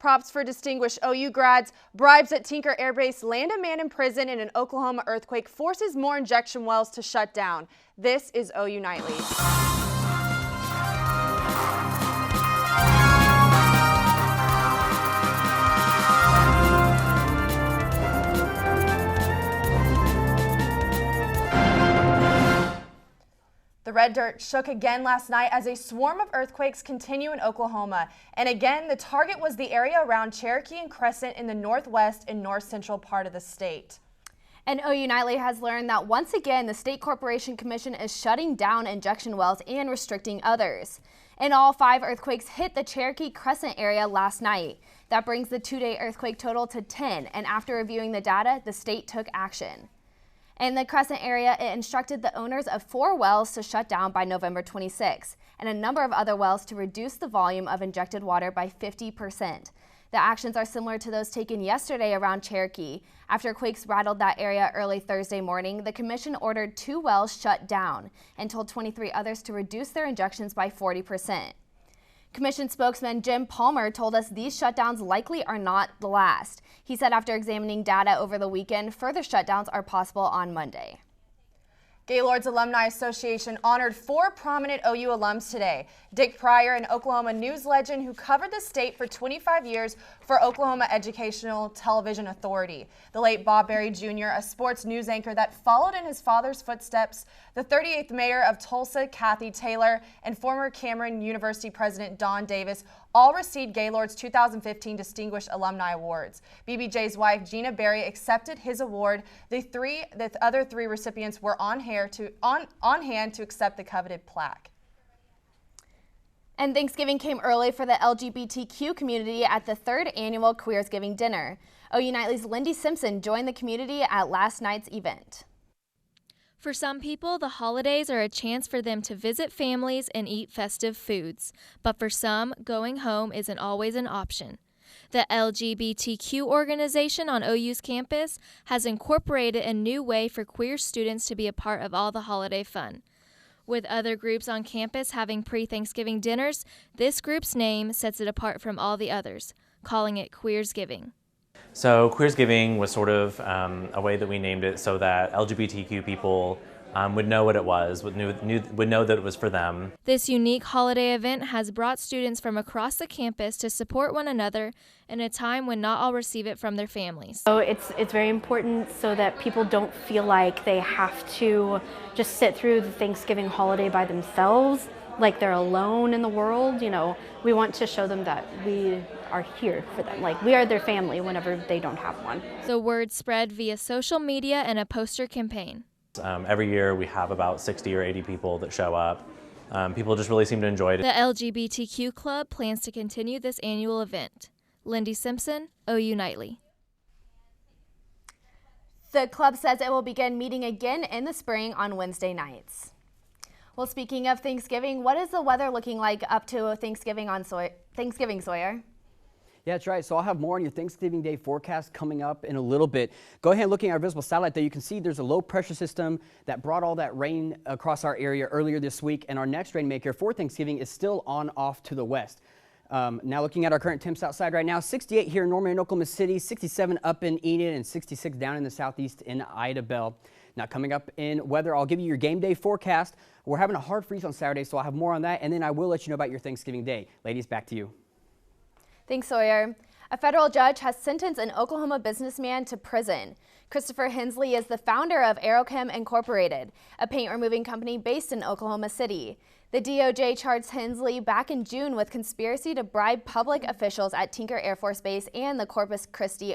Props for distinguished OU grads. Bribes at Tinker Air Base land a man in prison, and an Oklahoma earthquake forces more injection wells to shut down. This is OU Nightly. The red dirt shook again last night as a swarm of earthquakes continue in Oklahoma. And again, the target was the area around Cherokee and Crescent in the northwest and north central part of the state. And OU Nightly has learned that once again, the State Corporation Commission is shutting down injection wells and restricting others. And all 5 earthquakes hit the Cherokee Crescent area last night. That brings the 2-day earthquake total to 10. And after reviewing the data, the state took action. In the Crescent area, it instructed the owners of 4 wells to shut down by November 26, and a number of other wells to reduce the volume of injected water by 50%. The actions are similar to those taken yesterday around Cherokee. After quakes rattled that area early Thursday morning, the commission ordered 2 wells shut down and told 23 others to reduce their injections by 40%. Commission spokesman Jim Palmer told us these shutdowns likely are not the last. He said after examining data over the weekend, further shutdowns are possible on Monday. Gaylord's Alumni Association honored 4 prominent OU alums today. Dick Pryor, an Oklahoma news legend who covered the state for 25 years for Oklahoma Educational Television Authority. The late Bob Berry Jr., a sports news anchor that followed in his father's footsteps. The 38th mayor of Tulsa, Kathy Taylor, and former Cameron University president Don Davis all received Gaylord's 2015 Distinguished Alumni Awards. BBJ's wife, Gina Berry, accepted his award. The other 3 recipients were on hand to accept the coveted plaque. And Thanksgiving came early for the LGBTQ community at the 3rd annual Queersgiving dinner. OU Nightly's Lindy Simpson joined the community at last night's event. For some people, the holidays are a chance for them to visit families and eat festive foods. But for some, going home isn't always an option. The LGBTQ organization on OU's campus has incorporated a new way for queer students to be a part of all the holiday fun. With other groups on campus having pre-Thanksgiving dinners, this group's name sets it apart from all the others, calling it Queersgiving. So Queersgiving was sort of a way that we named it so that LGBTQ people would know what it was, would know that it was for them. This unique holiday event has brought students from across the campus to support one another in a time when not all receive it from their families. So it's very important so that people don't feel like they have to just sit through the Thanksgiving holiday by themselves, like they're alone in the world. You know, we want to show them that we are here for them, like we are their family whenever they don't have one. The word spread via social media and a poster campaign. Every year we have about 60 or 80 people that show up. People just really seem to enjoy it. The LGBTQ Club plans to continue this annual event. Lindy Simpson, OU Nightly. The club says it will begin meeting again in the spring on Wednesday nights. Well, speaking of Thanksgiving, what is the weather looking like up to Thanksgiving, Sawyer? Yeah, that's right. So I'll have more on your Thanksgiving Day forecast coming up in a little bit. Go ahead and looking at our visible satellite there, you can see there's a low pressure system that brought all that rain across our area earlier this week, and our next rainmaker for Thanksgiving is still on off to the west. Now looking at our current temps outside right now, 68 here in Norman and Oklahoma City, 67 up in Enid, and 66 down in the southeast in Idabel. Now coming up in weather, I'll give you your game day forecast. We're having a hard freeze on Saturday, so I'll have more on that, and then I will let you know about your Thanksgiving Day. Ladies, back to you. Thanks, Sawyer. A federal judge has sentenced an Oklahoma businessman to prison. Christopher Hensley is the founder of Aerochem Incorporated, a paint removing company based in Oklahoma City. The DOJ charged Hensley back in June with conspiracy to bribe public officials at Tinker Air Force Base and the Corpus Christi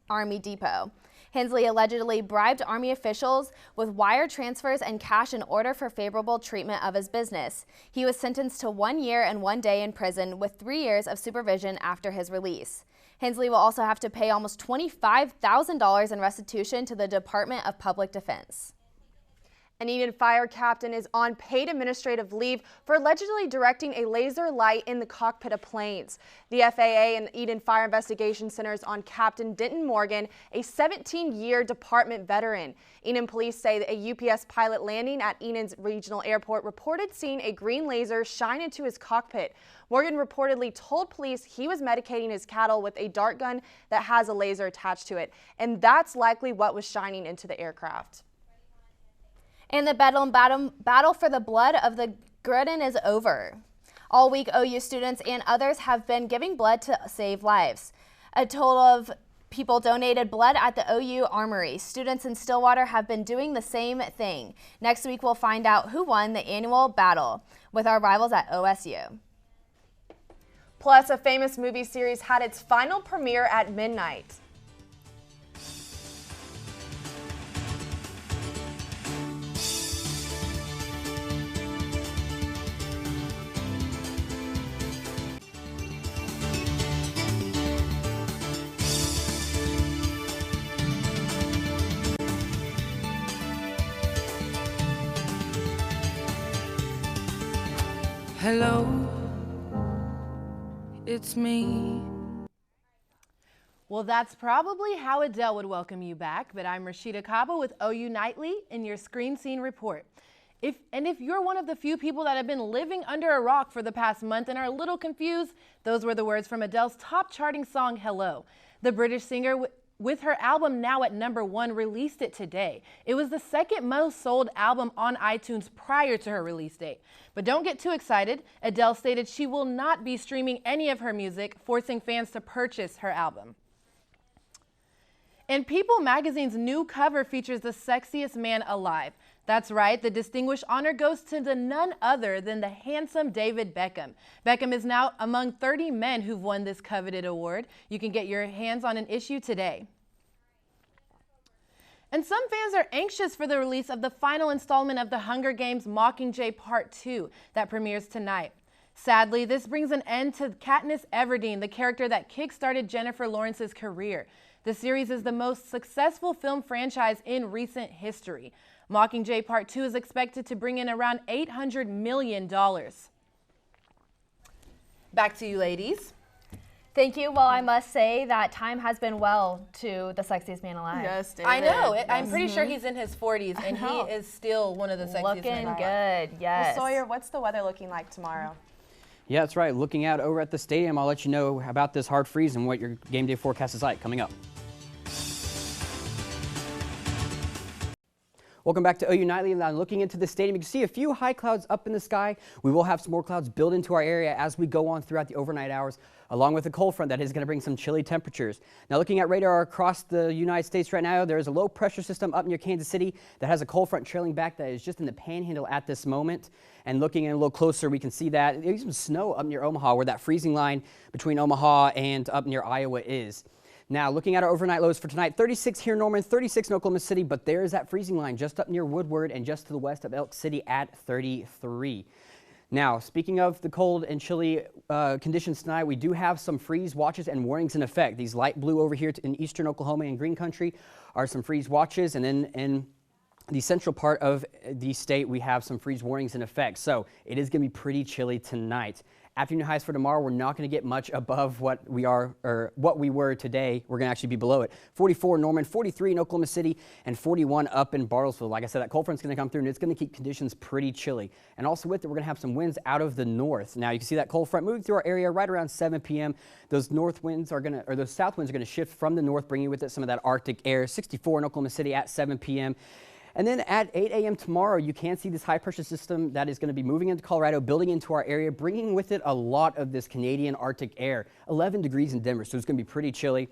Army Depot. Hensley allegedly bribed Army officials with wire transfers and cash in order for favorable treatment of his business. He was sentenced to 1 year and 1 day in prison with 3 years of supervision after his release. Hensley will also have to pay almost $25,000 in restitution to the Department of Public Defense. An Eden fire captain is on paid administrative leave for allegedly directing a laser light in the cockpit of planes. The FAA and Eden Fire Investigation Center is on Captain Denton Morgan, a 17-year department veteran. Eden police say that a UPS pilot landing at Eden's regional airport reported seeing a green laser shine into his cockpit. Morgan reportedly told police he was medicating his cattle with a dart gun that has a laser attached to it, and that's likely what was shining into the aircraft. And the battle for the blood of the Gruden is over. All week, OU students and others have been giving blood to save lives. A total of people donated blood at the OU Armory. Students in Stillwater have been doing the same thing. Next week, we'll find out who won the annual battle with our rivals at OSU. Plus, a famous movie series had its final premiere at midnight. Hello, it's me. Well, that's probably how Adele would welcome you back, but I'm Rashida Kaba with OU Nightly in your Screen Scene Report. If you're one of the few people that have been living under a rock for the past month and are a little confused, those were the words from Adele's top charting song, Hello. The British singer, with her album now at #1, released it today. It was the second most sold album on iTunes prior to her release date. But don't get too excited. Adele stated she will not be streaming any of her music, forcing fans to purchase her album. And People magazine's new cover features the sexiest man alive. That's right, the distinguished honor goes to none other than the handsome David Beckham. Beckham is now among 30 men who've won this coveted award. You can get your hands on an issue today. And some fans are anxious for the release of the final installment of the Hunger Games Mockingjay Part 2 that premieres tonight. Sadly, this brings an end to Katniss Everdeen, the character that kickstarted Jennifer Lawrence's career. The series is the most successful film franchise in recent history. Mockingjay Part 2 is expected to bring in around $800 million. Back to you, ladies. Thank you. Well, I must say that time has been well to the sexiest man alive. Yes, David. I know. I'm pretty sure he's in his 40s, and he is still one of the sexiest Looking men. good, yes. Well, Sawyer, what's the weather looking like tomorrow? Yeah, that's right. Looking out over at the stadium, I'll let you know about this hard freeze and what your game day forecast is like coming up. Welcome back to OU Nightly. Now looking into the stadium, you can see a few high clouds up in the sky. We will have some more clouds build into our area as we go on throughout the overnight hours, along with a cold front that is going to bring some chilly temperatures. Now looking at radar across the United States right now, there is a low pressure system up near Kansas City that has a cold front trailing back that is just in the panhandle at this moment. And looking in a little closer, we can see that there's some snow up near Omaha, where that freezing line between Omaha and up near Iowa is. Now, looking at our overnight lows for tonight, 36 here in Norman, 36 in Oklahoma City, but there is that freezing line just up near Woodward and just to the west of Elk City at 33. Now, speaking of the cold and chilly conditions tonight, we do have some freeze watches and warnings in effect. These light blue over here in eastern Oklahoma and Green Country are some freeze watches, and then in the central part of the state, we have some freeze warnings in effect. So it is going to be pretty chilly tonight. Afternoon highs for tomorrow, we're not going to get much above what we were today. We're going to actually be below it. 44 in Norman, 43 in Oklahoma City, and 41 up in Bartlesville. Like I said, that cold front's going to come through, and it's going to keep conditions pretty chilly. And also with it, we're going to have some winds out of the north. Now you can see that cold front moving through our area right around 7 p.m. Those north winds are going to, or those south winds are going to shift from the north, bringing with it some of that Arctic air. 64 in Oklahoma City at 7 p.m. And then at 8 a.m. tomorrow, you can see this high pressure system that is going to be moving into Colorado, building into our area, bringing with it a lot of this Canadian Arctic air. 11 degrees in Denver, so it's going to be pretty chilly.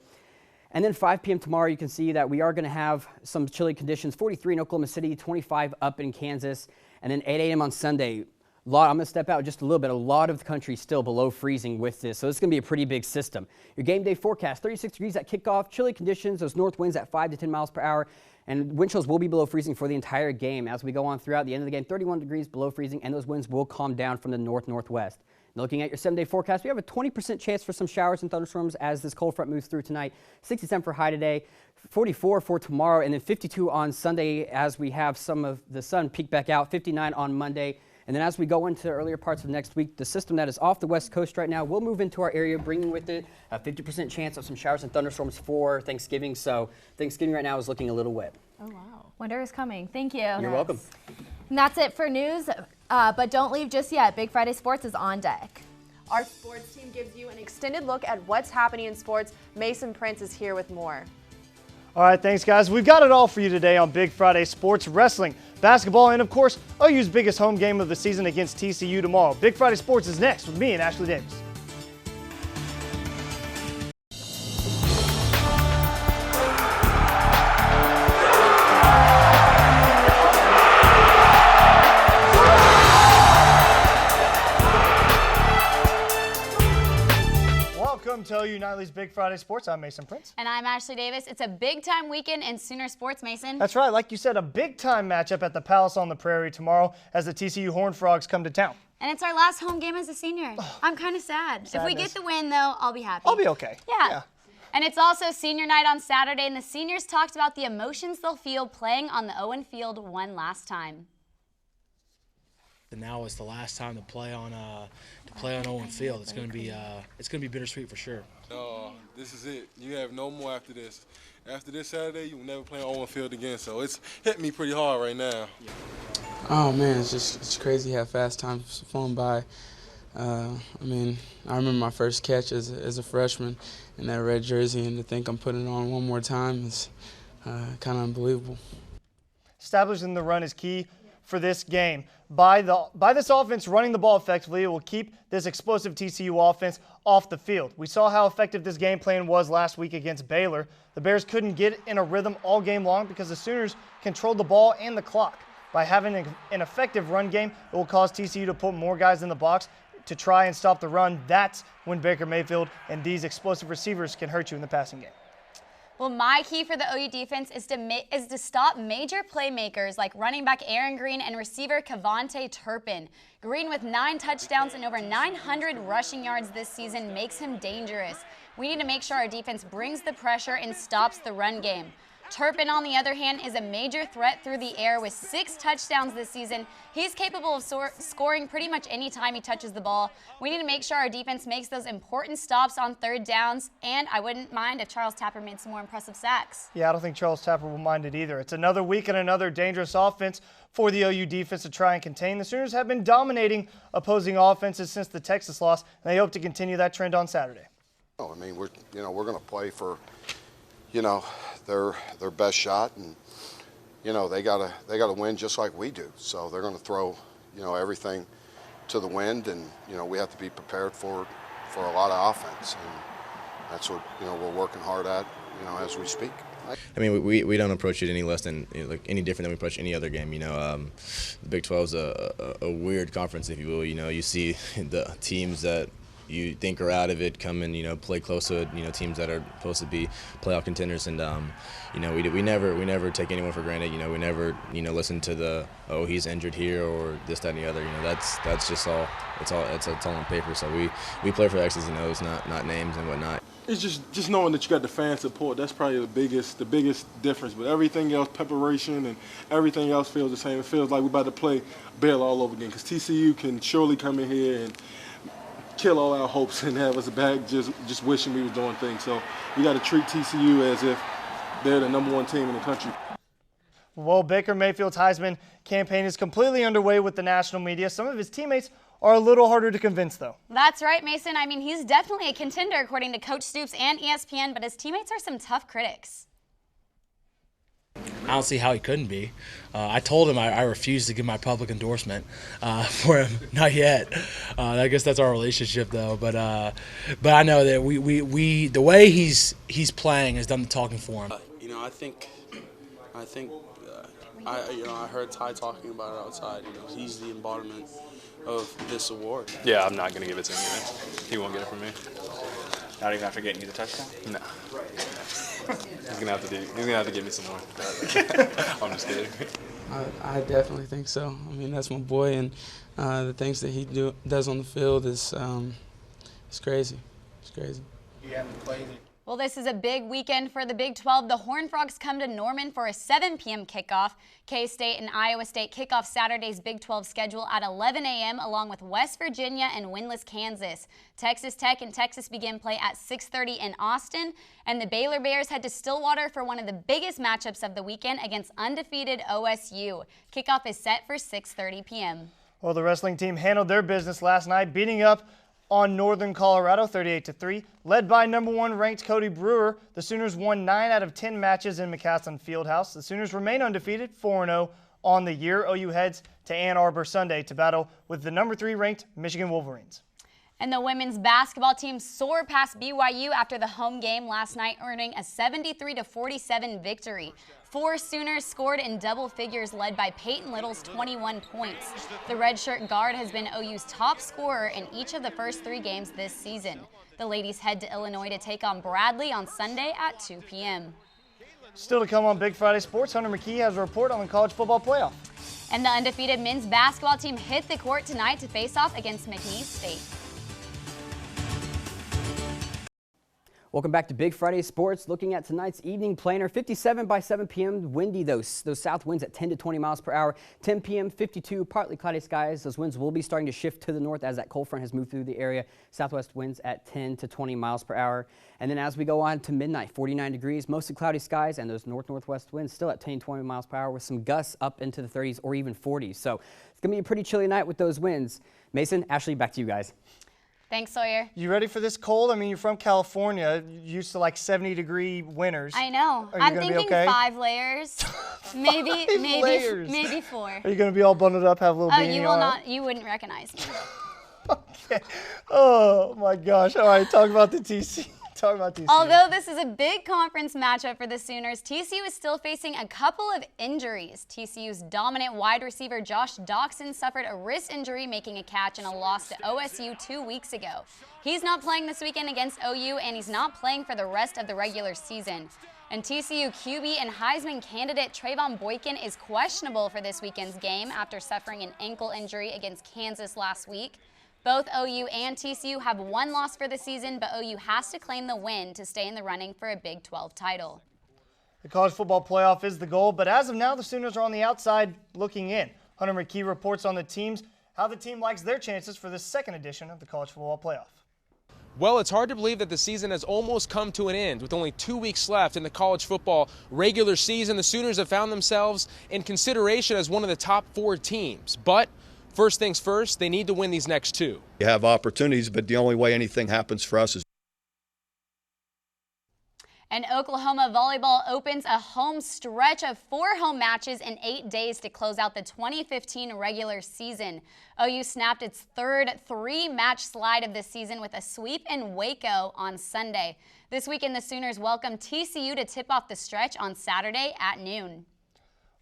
And then 5 p.m. tomorrow, you can see that we are going to have some chilly conditions. 43 in Oklahoma City, 25 up in Kansas. And then 8 a.m. on Sunday, I'm going to step out just a little bit. A lot of the country still below freezing with this, so it's going to be a pretty big system. Your game day forecast, 36 degrees at kickoff, chilly conditions, those north winds at 5 to 10 miles per hour. And wind chills will be below freezing for the entire game as we go on throughout the end of the game. 31 degrees below freezing, and those winds will calm down from the north-northwest. Looking at your 7-day forecast, we have a 20% chance for some showers and thunderstorms as this cold front moves through tonight. 67 for high today, 44 for tomorrow, and then 52 on Sunday as we have some of the sun peek back out, 59 on Monday. And then as we go into earlier parts of next week, the system that is off the west coast right now will move into our area, bringing with it a 50% chance of some showers and thunderstorms for Thanksgiving. So Thanksgiving right now is looking a little wet. Oh, wow. Winter is coming. Thank you. You're welcome. And that's it for news, but don't leave just yet. Big Friday Sports is on deck. Our sports team gives you an extended look at what's happening in sports. Mason Prince is here with more. All right, thanks, guys. We've got it all for you today on Big Friday Sports, wrestling, basketball, and, of course, OU's biggest home game of the season against TCU tomorrow. Big Friday Sports is next with me and Ashley Davis. Welcome to OU Nightly's Big Friday Sports. I'm Mason Prince. And I'm Ashley Davis. It's a big-time weekend in Sooner sports, Mason. That's right. Like you said, a big-time matchup at the Palace on the Prairie tomorrow as the TCU Horned Frogs come to town. And it's our last home game as a senior. I'm kind of sad. Sadness. If we get the win, though, I'll be happy. I'll be okay. Yeah. And it's also senior night on Saturday, and the seniors talked about the emotions they'll feel playing on the Owen Field one last time. And now is the last time to play on Owen Field. It's gonna be bittersweet for sure. This is it. You have no more after this. After this Saturday, you will never play on Owen Field again. So it's hit me pretty hard right now. Oh man, it's crazy how fast time's flown by. I remember my first catch as a freshman in that red jersey, and to think I'm putting it on one more time is kind of unbelievable. Establishing the run is key for this game. By this offense running the ball effectively, it will keep this explosive TCU offense off the field. We saw how effective this game plan was last week against Baylor. The Bears couldn't get in a rhythm all game long because the Sooners controlled the ball and the clock. By having an effective run game, it will cause TCU to put more guys in the box to try and stop the run. That's when Baker Mayfield and these explosive receivers can hurt you in the passing game. Well, my key for the OU defense is to stop major playmakers like running back Aaron Green and receiver Kavonte Turpin. Green, with 9 touchdowns and over 900 rushing yards this season, makes him dangerous. We need to make sure our defense brings the pressure and stops the run game. Turpin, on the other hand, is a major threat through the air with 6 touchdowns this season. He's capable of scoring pretty much any time he touches the ball. We need to make sure our defense makes those important stops on third downs, and I wouldn't mind if Charles Tapper made some more impressive sacks. Yeah, I don't think Charles Tapper will mind it either. It's another week and another dangerous offense for the OU defense to try and contain. The Sooners have been dominating opposing offenses since the Texas loss, and they hope to continue that trend on Saturday. I mean, we're going to play for, their best shot, and they gotta win just like we do. So they're going to throw everything to the wind, and we have to be prepared for a lot of offense, and that's what we're working hard at as we speak. I mean, we don't approach it any less than any different than we approach any other game. The Big 12 is a weird conference, if you will. You see the teams that you think are out of it come and play close to it. Teams that are supposed to be playoff contenders, and we never take anyone for granted. We never listen to the he's injured here or this, that, and the other. That's just all. It's all on paper. So we play for X's and O's, not names and whatnot. It's just knowing that you got the fan support. That's probably the biggest difference. But everything else, preparation and everything else feels the same. It feels like we're about to play Baylor all over again, because TCU can surely come in here and kill all our hopes and have us back just wishing we was doing things. So we got to treat TCU as if they're the #1 team in the country. Well, Baker Mayfield's Heisman campaign is completely underway with the national media. Some of his teammates are a little harder to convince, though. That's right, Mason. I mean, he's definitely a contender, according to Coach Stoops and ESPN, but his teammates are some tough critics. I don't see how he couldn't be. I told him I refuse to give my public endorsement for him. Not yet. I guess that's our relationship, though. But I know that we the way he's playing has done the talking for him. I heard Ty talking about it outside. He's the embodiment of this award. Yeah, I'm not going to give it to him either. He won't get it from me. Not even after getting you the touchdown? No. He's gonna have to give me some more. I'm just kidding. I definitely think so. I mean, that's my boy, and the things that he does on the field is it's crazy. It's crazy. You haven't played it. Well, this is a big weekend for the Big 12. The Horned Frogs come to Norman for a 7 p.m. kickoff. K-State and Iowa State kick off Saturday's Big 12 schedule at 11 a.m. along with West Virginia and winless Kansas. Texas Tech and Texas begin play at 6:30 in Austin. And the Baylor Bears head to Stillwater for one of the biggest matchups of the weekend against undefeated OSU. Kickoff is set for 6:30 p.m. Well, the wrestling team handled their business last night, beating up on Northern Colorado 38-3. Led by #1 ranked Cody Brewer, the Sooners won 9 out of 10 matches in McCaslin Fieldhouse. The Sooners remain undefeated, 4-0 on the year. OU heads to Ann Arbor Sunday to battle with the #3 ranked Michigan Wolverines. And the women's basketball team soared past BYU after the home game last night, earning a 73-47 victory. 4 Sooners scored in double figures, led by Peyton Little's 21 points. The redshirt guard has been OU's top scorer in each of the first 3 games this season. The ladies head to Illinois to take on Bradley on Sunday at 2 p.m. Still to come on Big Friday Sports, Hunter McKee has a report on the college football playoff. And the undefeated men's basketball team hit the court tonight to face off against McNeese State. Welcome back to Big Friday Sports. Looking at tonight's evening planner, 57 by 7 p.m. Windy, those south winds at 10 to 20 miles per hour. 10 p.m. 52, partly cloudy skies. Those winds will be starting to shift to the north as that cold front has moved through the area. Southwest winds at 10 to 20 miles per hour. And then as we go on to midnight, 49 degrees, mostly cloudy skies, and those north-northwest winds still at 10 to 20 miles per hour with some gusts up into the 30s or even 40s. So it's going to be a pretty chilly night with those winds. Mason, Ashley, back to you guys. Thanks, Sawyer. You ready for this cold? I mean, you're from California, used to like 70-degree winters. I know. Are you I'm gonna thinking be okay? 5 layers. maybe layers. maybe 4. Are you going to be all bundled up, have a little Oh, beanie you will on? not. You wouldn't recognize me. Okay. Oh my gosh. All right, talk about the TC. Talk about TCU. Although this is a big conference matchup for the Sooners, TCU is still facing a couple of injuries. TCU's dominant wide receiver Josh Doxson suffered a wrist injury making a catch in a loss to OSU 2 weeks ago. He's not playing this weekend against OU, and he's not playing for the rest of the regular season. And TCU QB and Heisman candidate Trayvon Boykin is questionable for this weekend's game after suffering an ankle injury against Kansas last week. Both OU and TCU have 1 loss for the season, but OU has to claim the win to stay in the running for a Big 12 title. The college football playoff is the goal, but as of now, the Sooners are on the outside looking in. Hunter McKee reports on how the team likes their chances for the second edition of the college football playoff. Well, it's hard to believe that the season has almost come to an end. With only 2 weeks left in the college football regular season, the Sooners have found themselves in consideration as one of the top 4 teams. But first things first, they need to win these next 2. You have opportunities, but the only way anything happens for us is. And Oklahoma volleyball opens a home stretch of 4 home matches in 8 days to close out the 2015 regular season. OU snapped its third 3-match slide of the season with a sweep in Waco on Sunday. This weekend, the Sooners welcome TCU to tip off the stretch on Saturday at noon.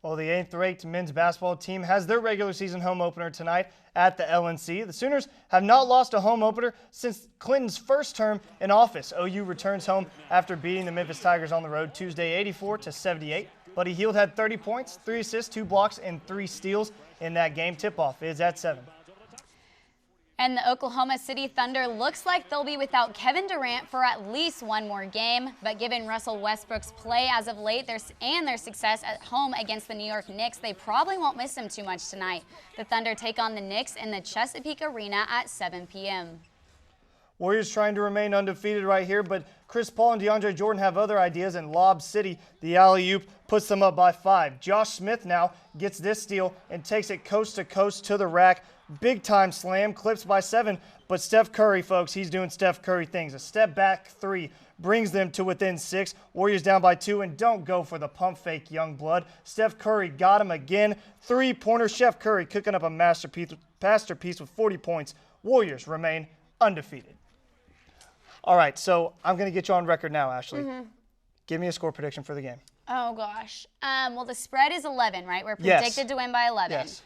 Well, the 8th-ranked men's basketball team has their regular season home opener tonight at the LNC. The Sooners have not lost a home opener since Clinton's first term in office. OU returns home after beating the Memphis Tigers on the road Tuesday 84-78. Buddy Hield had 30 points, 3 assists, 2 blocks, and 3 steals in that game. Tip-off is at 7. And the Oklahoma City Thunder looks like they'll be without Kevin Durant for at least 1 more game. But given Russell Westbrook's play as of late and their success at home against the New York Knicks, they probably won't miss him too much tonight. The Thunder take on the Knicks in the Chesapeake Arena at 7 p.m. Warriors trying to remain undefeated right here, but Chris Paul and DeAndre Jordan have other ideas, and Lob City, the alley-oop, puts them up by 5. Josh Smith now gets this steal and takes it coast to coast to the rack. Big-time slam, clips by 7, but Steph Curry, folks, he's doing Steph Curry things. A step-back 3 brings them to within 6. Warriors down by 2, and don't go for the pump fake, young blood. Steph Curry got him again. 3-pointer, Chef Curry cooking up a masterpiece with 40 points. Warriors remain undefeated. All right, so I'm going to get you on record now, Ashley. Give me a score prediction for the game. Oh, gosh. Well, the spread is 11, right? We're predicted to win by 11. Yes.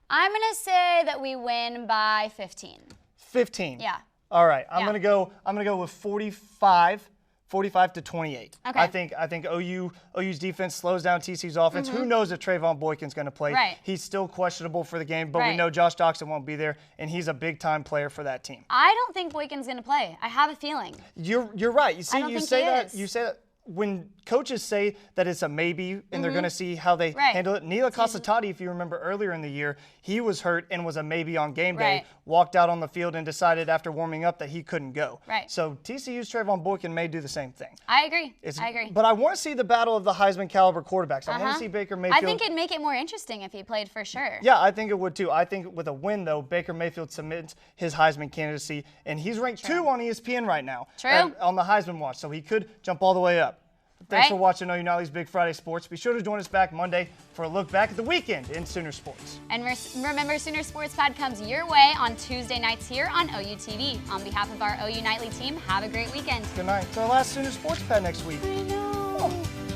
I'm going to say that we win by 15. 15. Yeah. All right. I'm going to go with 45 45-28. Okay. I think OU's defense slows down TCU's offense. Who knows if Trayvon Boykin's going to play? Right. He's still questionable for the game, but we Right. know Josh Doxson won't be there, and he's a big-time player for that team. I don't think Boykin's going to play. I have a feeling. You're right. You see, I don't you think say he that. is. You say that when coaches say that it's a maybe and they're going to see how they handle it. Nila Casatati, if you remember earlier in the year, he was hurt and was a maybe on game day. Right. Walked out on the field and decided after warming up that he couldn't go. Right. So TCU's Trayvon Boykin may do the same thing. I agree. I agree. But I want to see the battle of the Heisman caliber quarterbacks. I want to see Baker Mayfield. I think it'd make it more interesting if he played for sure. Yeah, I think it would too. I think with a win, though, Baker Mayfield submits his Heisman candidacy, and he's ranked 2 on ESPN right now. True. On the Heisman watch, so he could jump all the way up. Thanks Right. for watching OU Nightly's Big Friday Sports. Be sure to join us back Monday for a look back at the weekend in Sooner Sports. And remember, Sooner Sports Pad comes your way on Tuesday nights here on OU TV. On behalf of our OU Nightly team, have a great weekend. Good night. It's our last Sooner Sports Pad next week. I know. Oh.